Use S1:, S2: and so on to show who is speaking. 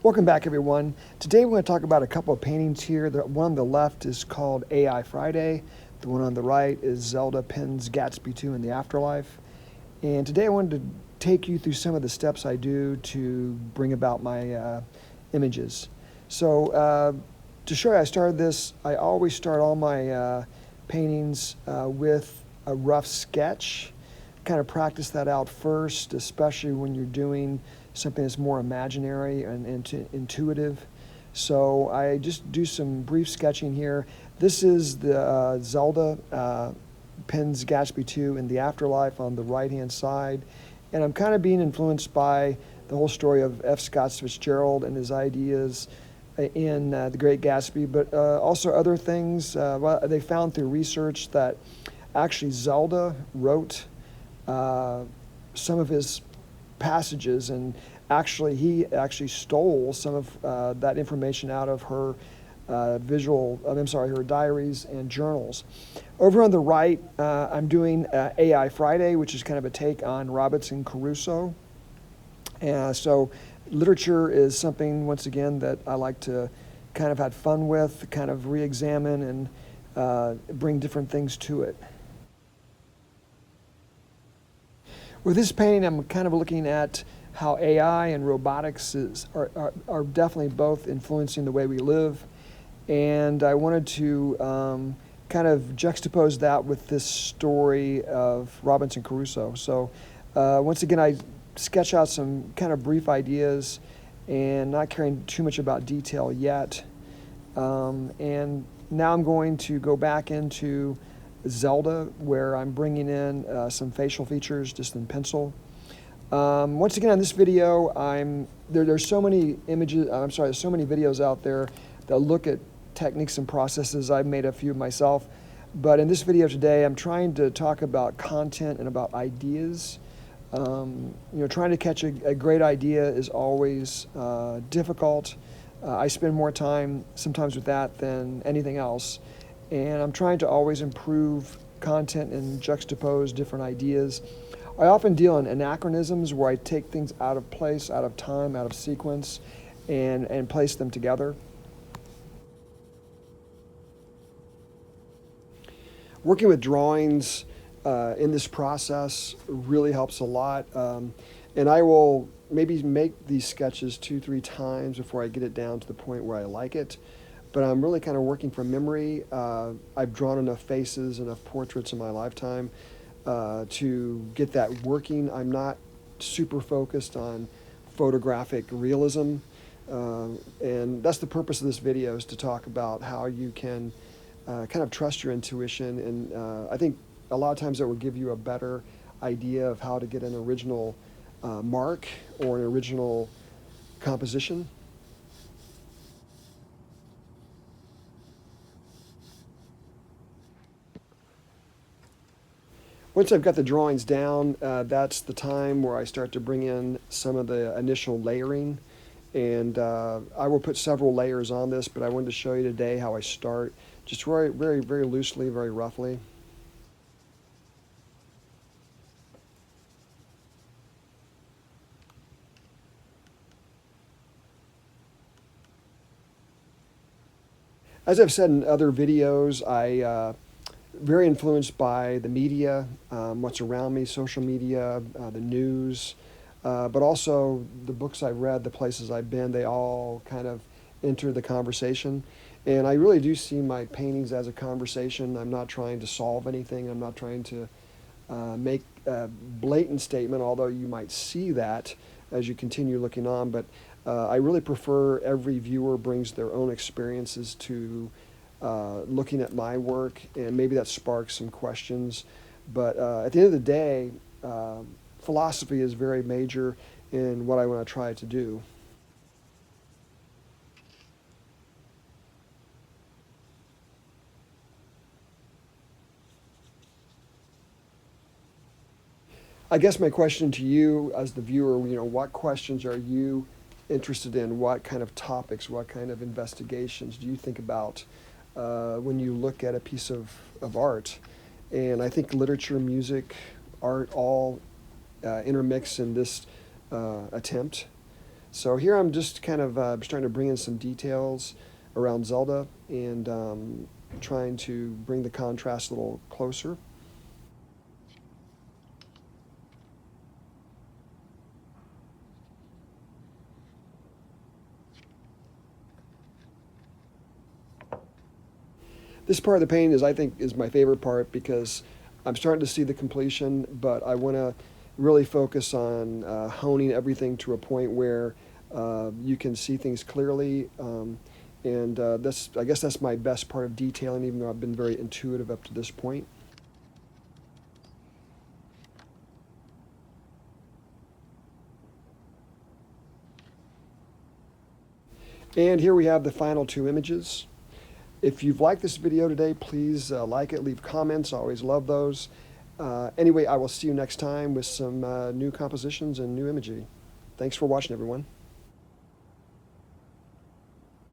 S1: Welcome back, everyone. Today we're going to talk about a couple of paintings here. The one on the left is called AI Friday. The one on the right is Zelda Penn's Gatsby 2 in the Afterlife. And today I wanted to take you through some of the steps I do to bring about my images. So to show you how I started this, I always start all my paintings with a rough sketch. Kind of practice that out first, especially when you're doing something that's more imaginary and intuitive. So I just do some brief sketching here. This is the Zelda Penn's Gatsby 2 in the Afterlife on the right-hand side. And I'm kind of being influenced by the whole story of F. Scott Fitzgerald and his ideas in The Great Gatsby, but also other things. They found through research that actually Zelda wrote some of his passages, and he actually stole some of that information out of her her diaries and journals. Over on the right, I'm doing AI Friday, which is kind of a take on Robinson Crusoe. So literature is something, once again, that I like to kind of have fun with, kind of re-examine and bring different things to it. With this painting, I'm kind of looking at how AI and robotics are definitely both influencing the way we live. And I wanted to kind of juxtapose that with this story of Robinson Crusoe. So once again, I sketch out some kind of brief ideas and not caring too much about detail yet. And now I'm going to go back into Zelda, where I'm bringing in some facial features just in pencil. Once again, on this video, there's so many images. There's so many videos out there that look at techniques and processes. I've made a few myself, but in this video today, I'm trying to talk about content and about ideas. Trying to catch a great idea is always difficult. I spend more time sometimes with that than anything else. And I'm trying to always improve content and juxtapose different ideas. I often deal in anachronisms, where I take things out of place, out of time, out of sequence, and place them together. Working with drawings in this process really helps a lot. And I will maybe make these sketches 2-3 times before I get it down to the point where I like it. But I'm really kind of working from memory. I've drawn enough faces, enough portraits in my lifetime to get that working. I'm not super focused on photographic realism. And that's the purpose of this video, is to talk about how you can kind of trust your intuition. And I think a lot of times that will give you a better idea of how to get an original mark or an original composition. Once I've got the drawings down, that's the time where I start to bring in some of the initial layering. And I will put several layers on this, but I wanted to show you today how I start, just very, very, very loosely, very roughly. As I've said in other videos, very influenced by the media, what's around me, social media, the news, but also the books I've read, the places I've been. They all kind of enter the conversation. And I really do see my paintings as a conversation. I'm not trying to solve anything. I'm not trying to make a blatant statement, although you might see that as you continue looking on. But I really prefer every viewer brings their own experiences to looking at my work, and maybe that sparks some questions. But at the end of the day, philosophy is very major in what I want to try to do. I guess my question to you as the viewer, what questions are you interested in? What kind of topics, what kind of investigations do you think about when you look at a piece of art? And I think literature, music, art all intermix in this attempt. So here I'm just kind of trying to bring in some details around Zelda and trying to bring the contrast a little closer. This part of the painting I think, is my favorite part because I'm starting to see the completion, but I want to really focus on honing everything to a point where you can see things clearly. And I guess that's my best part of detailing, even though I've been very intuitive up to this point. And here we have the final two images. If you've liked this video today, please like it, leave comments. I always love those. Anyway, I will see you next time with some new compositions and new imagery. Thanks for watching, everyone.